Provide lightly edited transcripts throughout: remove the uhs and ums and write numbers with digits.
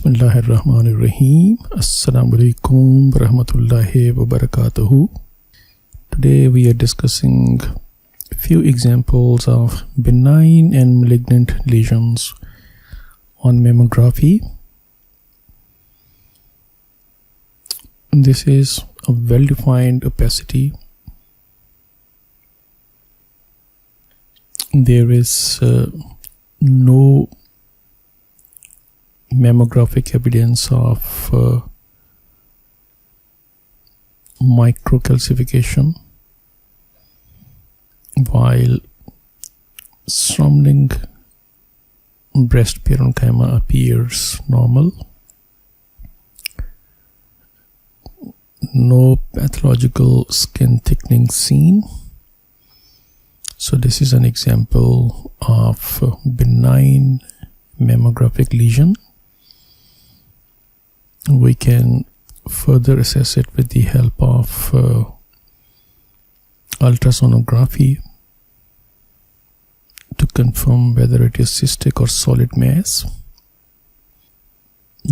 Bismillahirrahmanirrahim. Assalamu alaikum warahmatullahi wabarakatuh. Today we are discussing a few examples of benign and malignant lesions on mammography. This is a well-defined opacity. There is no mammographic evidence of microcalcification, while surrounding breast parenchyma appears normal. No pathological skin thickening seen. So this is an example of benign mammographic lesion. We can further assess it with the help of ultrasonography to confirm whether it is cystic or solid mass.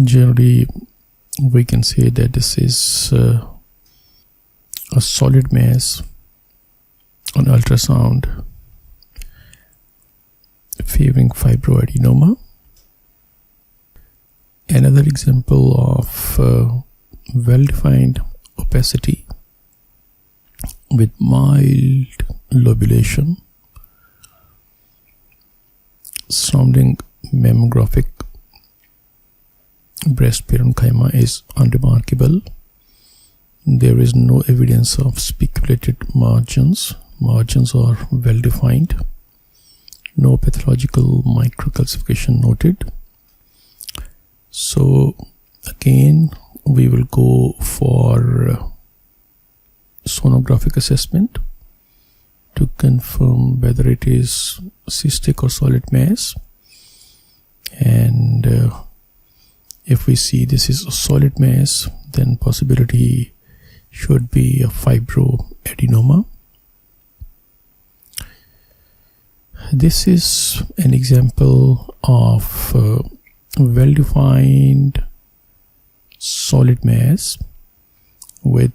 Generally, we can say that this is a solid mass on ultrasound favoring fibroadenoma. Another example of well-defined opacity with mild lobulation surrounding mammographic breast parenchyma is unremarkable. There is no evidence of speculated margins. Margins are well defined. No pathological microcalcification noted. So again, we will go for sonographic assessment to confirm whether it is cystic or solid mass. And if we see this is a solid mass, then possibility should be a fibroadenoma. This is an example of well-defined solid mass with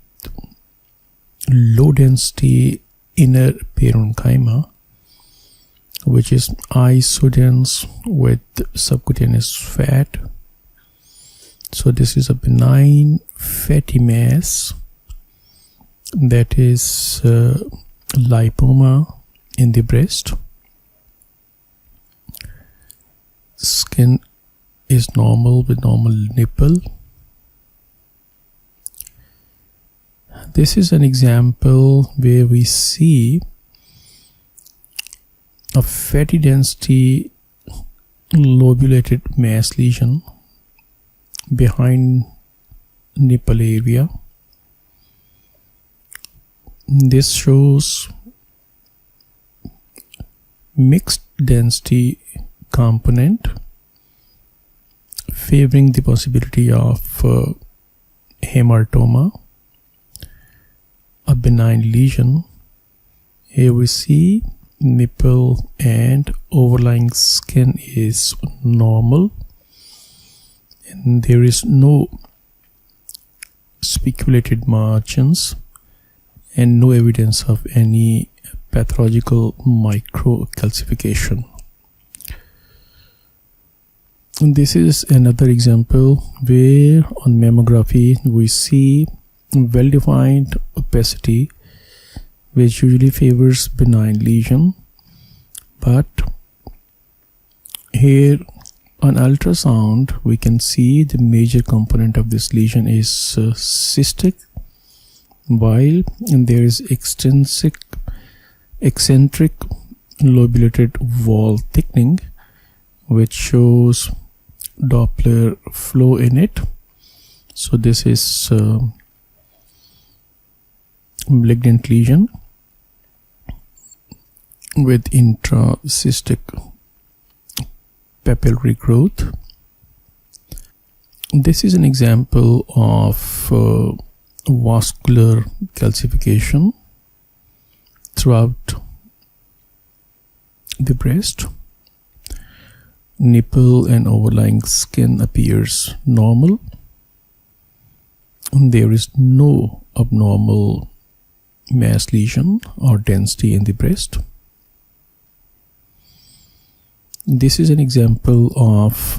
low density inner parenchyma, which is isodense with subcutaneous fat. So this is a benign fatty mass that is lipoma in the breast. Skin is normal with normal nipple. This is an example where we see a fatty density lobulated mass lesion behind nipple area. This shows mixed density component favoring the possibility of hematoma, a benign lesion. Here we see nipple and overlying skin is normal, and there is no speculated margins and no evidence of any pathological microcalcification. This is another example where on mammography we see well-defined opacity, which usually favors benign lesion, but here on ultrasound we can see the major component of this lesion is cystic, while there is eccentric lobulated wall thickening, which shows Doppler flow in it. So this is malignant lesion with intracystic papillary growth. This is an example of vascular calcification throughout the breast. nipple and overlying skin appears normal. There is no abnormal mass lesion or density in the breast. This is an example of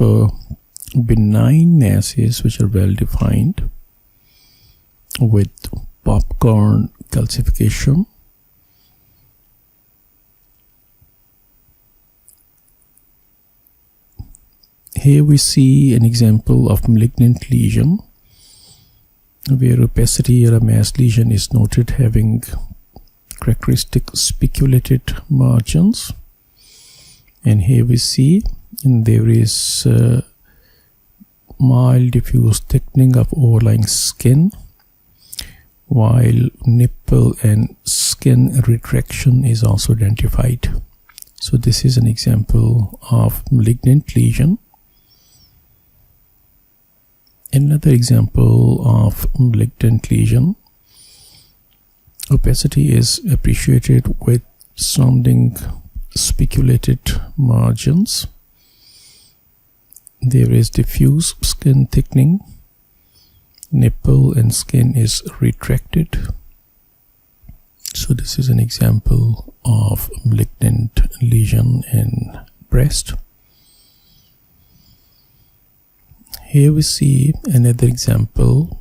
benign masses which are well defined with popcorn calcification. Here we see an example of malignant lesion where opacity or a mass lesion is noted having characteristic spiculated margins. And here we see there is mild diffuse thickening of overlying skin, while nipple and skin retraction is also identified. So this is an example of malignant lesion. Another example of malignant lesion, opacity is appreciated with surrounding spiculated margins. There is diffuse skin thickening, nipple and skin is retracted. So this is an example of malignant lesion in breast. Here we see another example.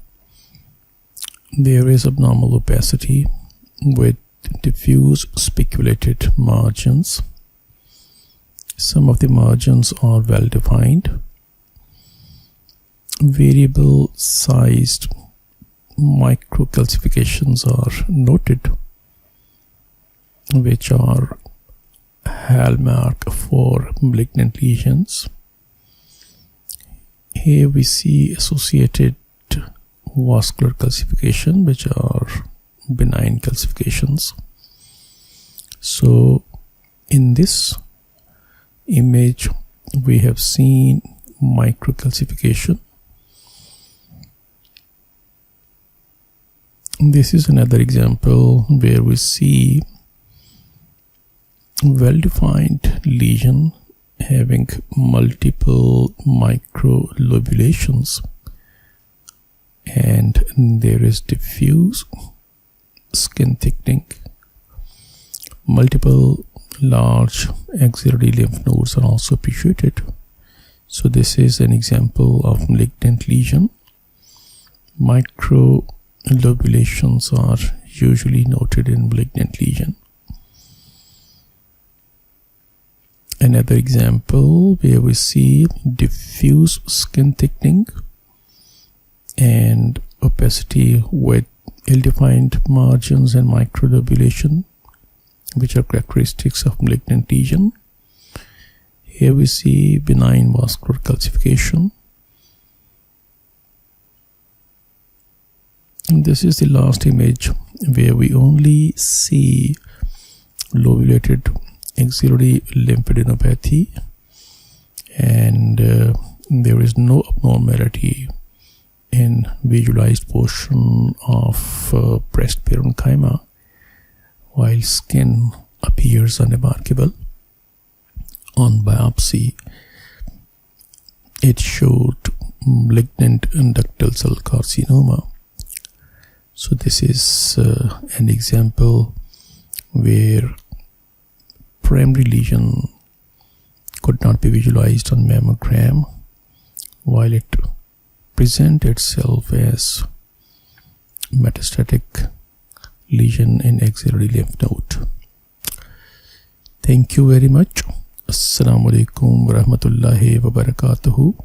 There is abnormal opacity with diffuse spiculated margins. Some of the margins are well defined. Variable sized microcalcifications are noted, which are hallmark for malignant lesions. Here we see associated vascular calcification, which are benign calcifications. So in this image we have seen microcalcification. This is another example where we see well-defined lesion having multiple microlobulations, and there is diffuse skin thickening. Multiple large axillary lymph nodes are also appreciated. So this is an example of malignant lesion. Microlobulations are usually noted in malignant lesion. Another example where we see diffuse skin thickening and opacity with ill-defined margins and microlobulation, which are characteristics of malignant lesion. Here we see benign vascular calcification. And this is the last image where we only see lobulated axillary lymphadenopathy, and there is no abnormality in visualized portion of breast parenchyma, while skin appears unremarkable. On biopsy, it showed malignant ductal cell carcinoma. So this is an example where primary lesion could not be visualized on mammogram, while it presents itself as metastatic lesion in axillary lymph node. Thank you very much. Assalamu alaikum wa rahmatullahi wa barakatuhu.